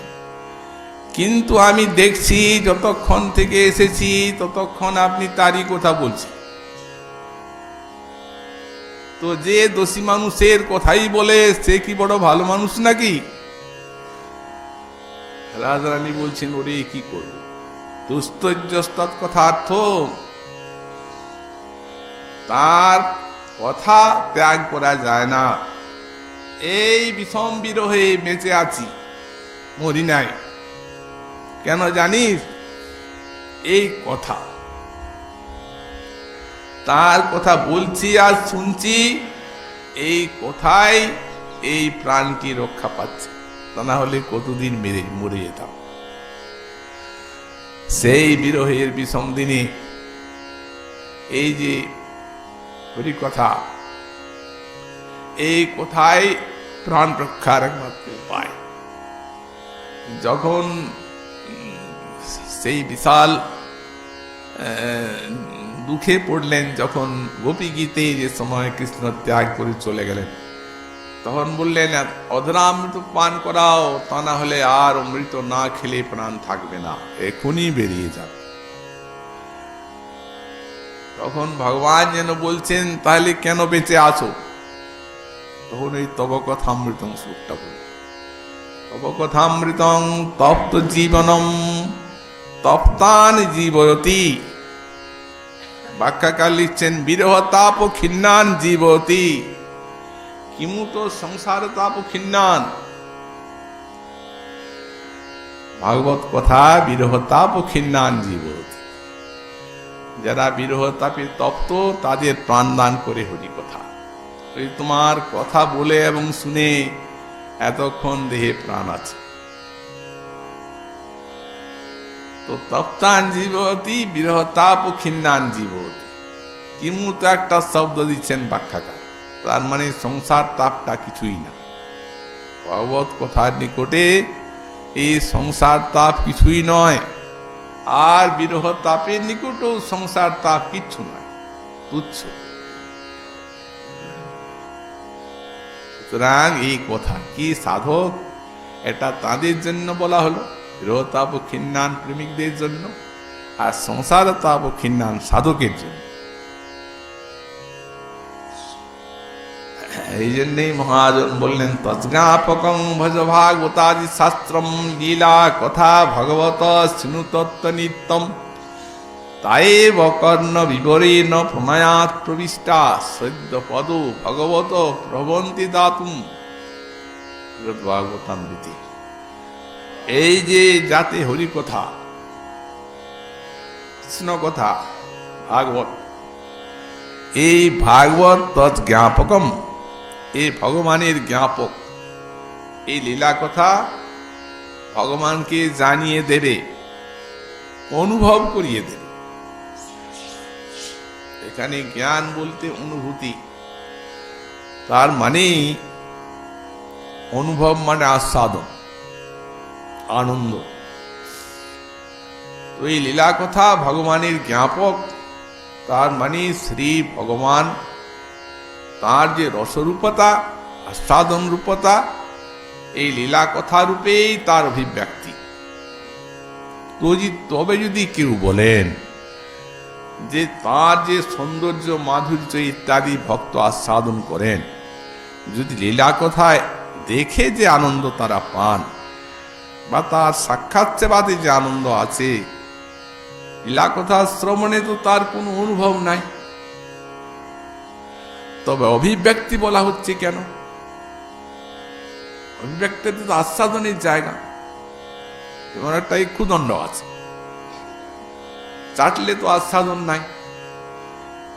Speaker 1: কিন্তু আমি দেখছি যতক্ষণ থেকে এসেছি ততক্ষণ আপনি তারই কথা বলছেন। তো যে দোষী মানুষের কথাই বলে সে কি বড় ভালো মানুষ নাকি? রাজরানী বলছেন, ওরে কি করব, দুস্তজ্জস্তৎ কথার্থ, তার কথা ত্যাগ করা যায় না। এই বিষম বিরহে বেঁচে আছি, মরি নাই। কেন জানিস? এই কথা, তার কথা বলছি আর শুনছি, এই কথাই এই প্রাণকে রক্ষা পাচ্ছে, তা না হলে কতদিন মরে যেতাম। সেই বিরহের বিষম দিনে এই যে হরি কথা, এই কথাই প্রাণ রক্ষার একমাত্র উপায়। যখন সেই বিশাল দুঃখে পড়লেন, যখন গোপী গীতে যে সময় কৃষ্ণ ত্যাগ করে চলে গেলেন, তখন বললেন অধরা অমৃত পান করাও, তা না হলে আর অমৃত না খেলে প্রাণ থাকবে না, এখনই বেরিয়ে যাবে। তখন ভগবান যেন বলছেন, তাহলে কেন বেঁচে আছো? তখন এই তব কথামৃতং শ্লোকটা বল, তব কথামৃতং তপ্ত জীবনম তপ্তান জীবয়তি। ব্যাখ্যাকার লিখছেন, বিরহ তাপ খিন্নান জীবতি, কিমুত সংসার তাপ খিন্নান। ভাগবত কথা, বিরহ তাপ খিন্নান জীবতি। যারা বিরহ তাপে তপ্ত তাদের প্রাণ দান করে হরি কথা। তোমার কথা বলে এবং শুনে এতক্ষণ দেহে প্রাণ আছে। তো তপ্তান জীবতি, বিরহ তাপ খিন্নান জীবতি। কিমুত একটা শব্দ দিচ্ছেন ব্যাখ্যাকার, তার মানে সংসার তাপটা কিছুই না। ভগবত কথার নিকটে এই সংসার তাপ কিছুই নয়, আর বিরহ তাপের নিকটেও সংসার তাপ কিচ্ছু নয়, তুচ্ছ। সুতরাং এই কথা কি সাধক, এটা তাদের জন্য বলা হলো, বিরহ তাপ খিন্নান প্রেমিকদের জন্য, আর সংসার তাপ খিন্নান সাধকের জন্য। এই জন্যই মহাজন বললেন, তজ্ঞাপকং ভজ ভাগবতাদি শাস্ত্রম লীলা কথা ভগবত শৃণুতত্ত্ব নিত্যম তায়েব কর্ণ বিবরেণ প্রণয়াৎ প্রবিষ্টা সদ্য পদ ভগবত প্রবন্তি দাতুম। ভাগবতামৃতি এই যে যাতে হরি কথা, কৃষ্ণ কথা, ভাগবত, এই ভাগবত তজ্ঞাপকম, এই ভগবানের জ্ঞাপক, এই লীলা কথা ভগবানকে জানিয়ে দেবে, অনুভব করিয়ে দেবে। এখানে জ্ঞান বলতে অনুভূতি, তার মানে অনুভব মানে আস্বাদন, আনন্দ। তো এই লীলা কথা ভগবানের জ্ঞাপক, তার মানে শ্রী ভগবান তার যে রসরূপতা, আস্বাদন রূপতা, এই লীলা কথা রূপেই তার অভিব্যক্তি। তবে যদি কেউ বলেন যে তার যে সৌন্দর্য, মাধুর্য ইত্যাদি ভক্ত আস্বাদন করেন, যদি লীলা কথায় দেখে যে আনন্দ তারা পান, বা তার সাক্ষাৎ সেবাতে যে আনন্দ আছে, লীলা কথা শ্রবণে তো তার কোনো অনুভব নাই। তবে অভিব্যক্তি বলা হচ্ছে কেন? অভিব্যক্তিতে তো আস্বাদনের জায়গা। যেমন একটা ইক্ষুদণ্ড আছে, চাটলে তো আস্বাদন নাই,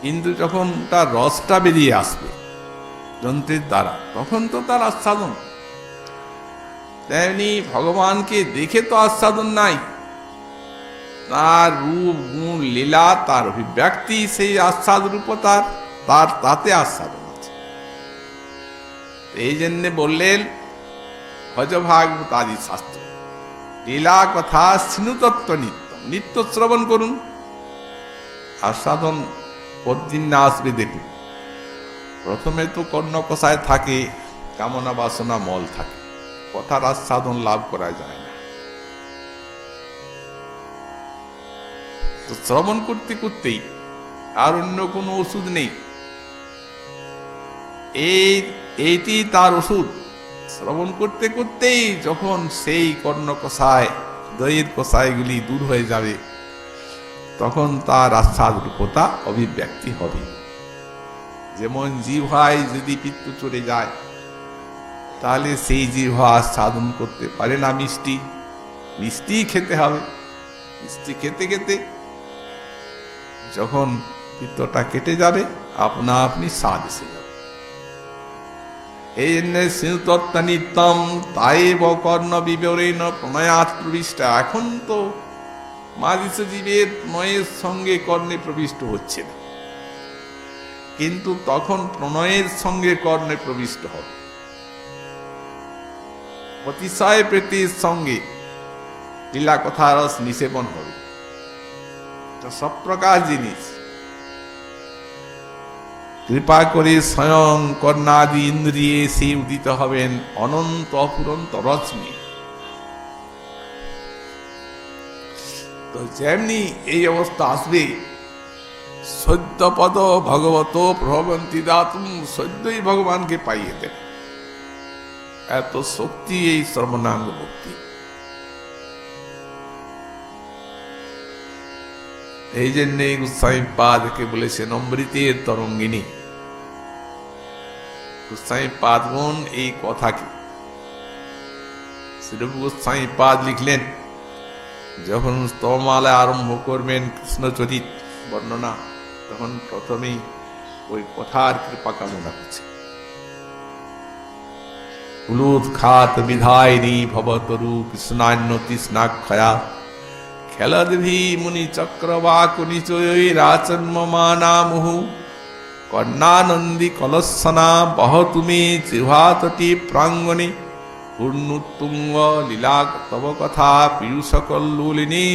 Speaker 1: কিন্তু যখন তার রসটা বেরিয়ে আসবে যন্ত্রের দ্বারা, তখন তো তার আস্বাদন। তেমনি ভগবানকে দেখে তো আস্বাদন নাই, তার রূপ গুণ লীলা, তার অভিব্যক্তি, সেই আস্বাদ রূপতার তার তাতে আস্বাদন আছে। এই জন্যে বললেন ভজ ভাগবত আদি শাস্ত্র লীলা কথা সিনুতত্ত্ব নিত্য, নিত্য শ্রবণ করুন। আস্বাদন কতদিন না আসবে দেখুন। প্রথমে তো কর্ণকষায় থাকে, কামনা বাসনা মল থাকে, কথার আস্বাদন লাভ করা যায় না। তো শ্রবণ করতে করতেই, আর অন্য কোনো ওষুধ নেই, এইটি তার ওষুধ। শ্রবণ করতে করতেই যখন সেই কর্ণকষায়, দইয়ের কষায়গুলি দূর হয়ে যাবে, তখন তার আস্বাদ রূপতা অভিব্যক্তি হবে। যেমন জিহ্বায় যদি পিত্ত চলে যায়, তাহলে সেই জিহ্বা আস্বাদন করতে পারে না মিষ্টি, মিষ্টি খেতে হবে। মিষ্টি খেতে খেতে যখন পিত্তটা কেটে যাবে, আপনা আপনি স্বাদ এসে যাবে। এই জন্য সিনুতত্ত্ব নিত্যম তাই বকর্ণ বিবরেণ প্রণয়াৎ প্রবিষ্ট। এখন তো মাদিস জীবের প্রণয়ের সঙ্গে কর্ণে প্রবিষ্ট হচ্ছে না, কিন্তু তখন প্রণয়ের সঙ্গে কর্ণে প্রবিষ্ট হবে। অতিশয় প্রীতির সঙ্গে লীলা কথা রস নিষেবন হবে। সব প্রকার জিনিস কৃপা করে স্বয়ং কর্ণাদি ইন্দ্রিয়ে সে উদিত হবেন অনন্ত অপুরন্ত রস নিয়ে। তো যেমনি এই অবস্থা আসবে, সদ্যপদ ভগবত প্রভবন্তি দাতুম, সদ্যই ভগবানকে পাইয়ে দেন। এত শক্তি এই শ্রবণাঙ্গ ভক্তি। এই জন্যে গোস্বামী পাদকে বলেছেন অমৃতের তরঙ্গিনী। গোস্বামী পাদগণ এই কথাকে, শ্রীরূপ গোস্বামী পাদ লিখলেন, যখন স্তবমালা আরম্ভ করবেন কৃষ্ণচরিত বর্ণনা, তখন প্রথমেই ওই কথার কৃপা কামনা করছে। উলুৎখাত বিধায়িনী ভবতরু কৃষ্ণান্য তৃষ্ণাক্ষয়া খেলদ্ভি মুনি চক্রবাকুনিচয় রাচন্মমানামুহু কর্ণানন্দী কলসনা বহ তুমি জিহ্বাতটি প্রাঙ্গণে পূর্ণোত্তুঙ্গ লীলা তব কথা পীয়ূষ কল্লোলিনী।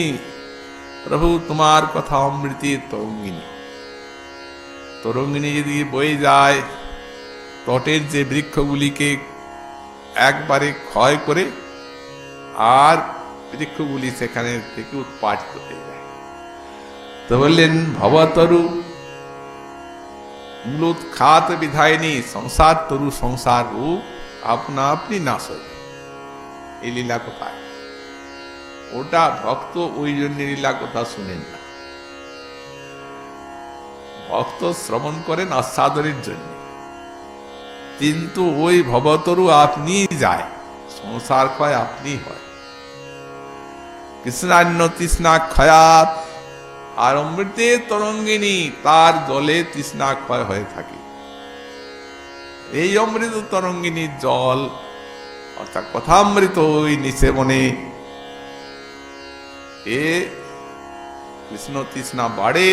Speaker 1: প্রভু তোমার কথা অমৃতের তরঙ্গিনী। তরঙ্গিনী যদি বয়ে যায়, তটের যে বৃক্ষগুলিকে একবারে ক্ষয় করে, আর বৃক্ষগুলি সেখানে থেকে উৎপাটিত হয়ে যায়। তো বললেন ভবতরু মূলোৎখাত বিধায়িনী, সংসার তরু সংসার রূপ আপনা আপনি নাশ হয়ে যায়। এই লীলা কোথায়? ওটা ভক্ত ওই জন্য লীলা কথা শুনেন না, ভক্ত শ্রবণ করেন আস্বাদনের জন্য, কিন্তু ওই ভবতরু আপনি যায়, সংসার ক্ষয় আপনি হয়। কৃষ্ণান্য তৃষ্ণা ক্ষয়াত, আর অমৃতের তরঙ্গিনী, তার জলে তৃষ্ণা ক্ষয় হয়ে থাকে। এই অমৃত তরঙ্গিনীর জল অর্থাৎ কথামৃত ওই নিষেবনে এ কৃষ্ণ তৃষ্ণা বাড়ে,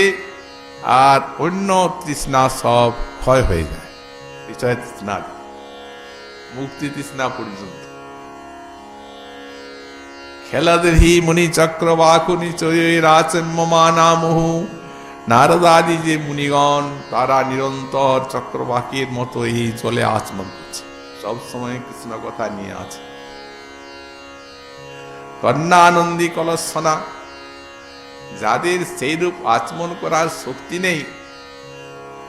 Speaker 1: আর অন্য তৃষ্ণা সব ক্ষয় হয়ে যায়। বিষয় তৃষ্ণা, মুক্তি তৃষ্ণা পর্যন্ত। খেলাদেহি মুনি চক্রবাকুনি চয় রাচন্মমানামুহু, নারদাদি যে মুনিগণ, তারা নিরন্তর চক্রবাকের মতো এই জলে আচমন করছে, সব সময় কৃষ্ণ কথা নিয়ে আছে। কর্ণানন্দী কলসনা, যাদের সেই রূপ আচমন করার শক্তি নেই,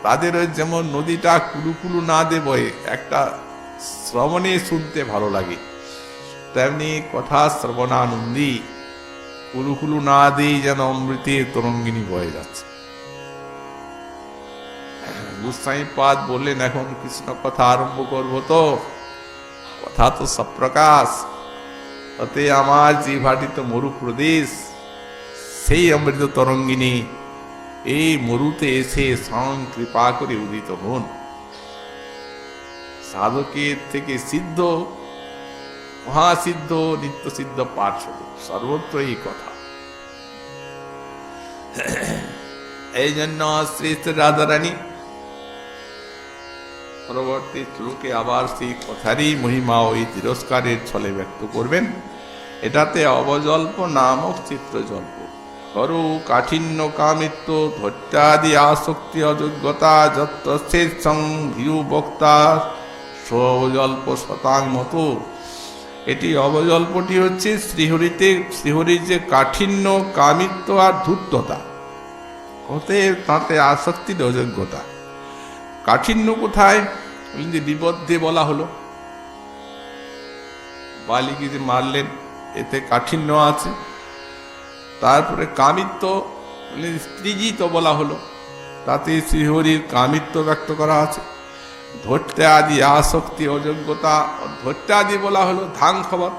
Speaker 1: তাদের যেমন নদীটা কুলুকুলু না দে বয়ে, একটা শ্রবণে শুনতে ভালো লাগে, তেমনি কথা শ্রবণানন্দী কুলুকুলু না দিয়ে যেন অমৃতের তরঙ্গিনী বয়ে যাচ্ছে। গোস্বামী পাদ বললেন, এখন কৃষ্ণ কথা আরম্ভ করবো, তো কথা তো সব প্রকাশ, তাতে আমার জিহ্বাটি তো মরু প্রদেশ, সেই অমৃত তরঙ্গিনী এই মরুতে এসে স্বয়ং কৃপা করে উদিত হন। সাধকের থেকে সিদ্ধ মহাসিদ্ধ নিত্য সিদ্ধ পার্শ্বদ, সর্বত্র এই কথা। এই জন্য শ্রী শ্রী রাধারানী পরবর্তী শ্লোকে আবার সেই কথারই মহিমা ওই তিরস্কারের ছলে ব্যক্ত করবেন। এটাতে অবজল্প নামক চিত্রজল্প, করু কাঠিন্য কামিত্ব ধৈর্যাদি আসক্তি অযোগ্যতা যত্তং ভিউ বক্তা স্বজল্প শতাং মতো। এটি অবজল্পটি হচ্ছে শ্রীহরির যে কাঠিন্য কামিত্ব আর ধূর্ততা, ওতে তাতে আসক্তির অযোগ্যতা। কাঠিন্য কোথায়? বিবদ্ধে বলা হলো, বালিকে যে মারলেন এতে কাঠিন্য আছে। তারপরে কামিত্ব স্ত্রীজিত বলা হলো, তাতে শ্রীহরির কামিত্ব ব্যক্ত করা আছে। ধৈর্যাদি আসক্তি অযোগ্যতা, ধৈর্যাদি বলা হলো ধাং খবর,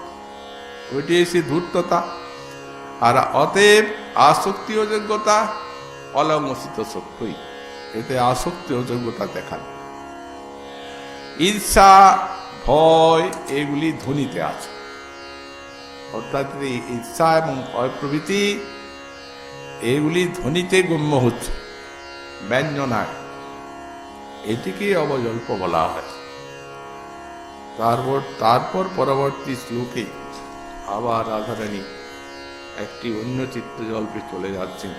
Speaker 1: ওইটি এসে ধূর্ততা। আর অতএব আসক্তি অযোগ্যতা অলঙ্ঘিত সত্যই, এতে আসক্তি অযোগ্যতা দেখান। ঈর্ষা ভয় এগুলি ধ্বনিতে আছে, অর্থাৎ ঈর্ষা এবং ভয় প্রভৃতি এগুলি ধ্বনিতে গম্য হচ্ছে, ব্যঞ্জনায়, এটিকে অবজল্প বলা হয়। তারপর পরবর্তী শ্লোকে আবার রাধারানী একটি অন্য চিত্রজল্পে চলে যাচ্ছেন।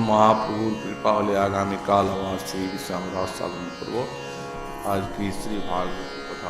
Speaker 1: মহাপ্রভুর কৃপা হলে আগামীকাল আবার সেই বিষয়ে আমরা সাধন করবো। আজকে শ্রী ভাগবত কথা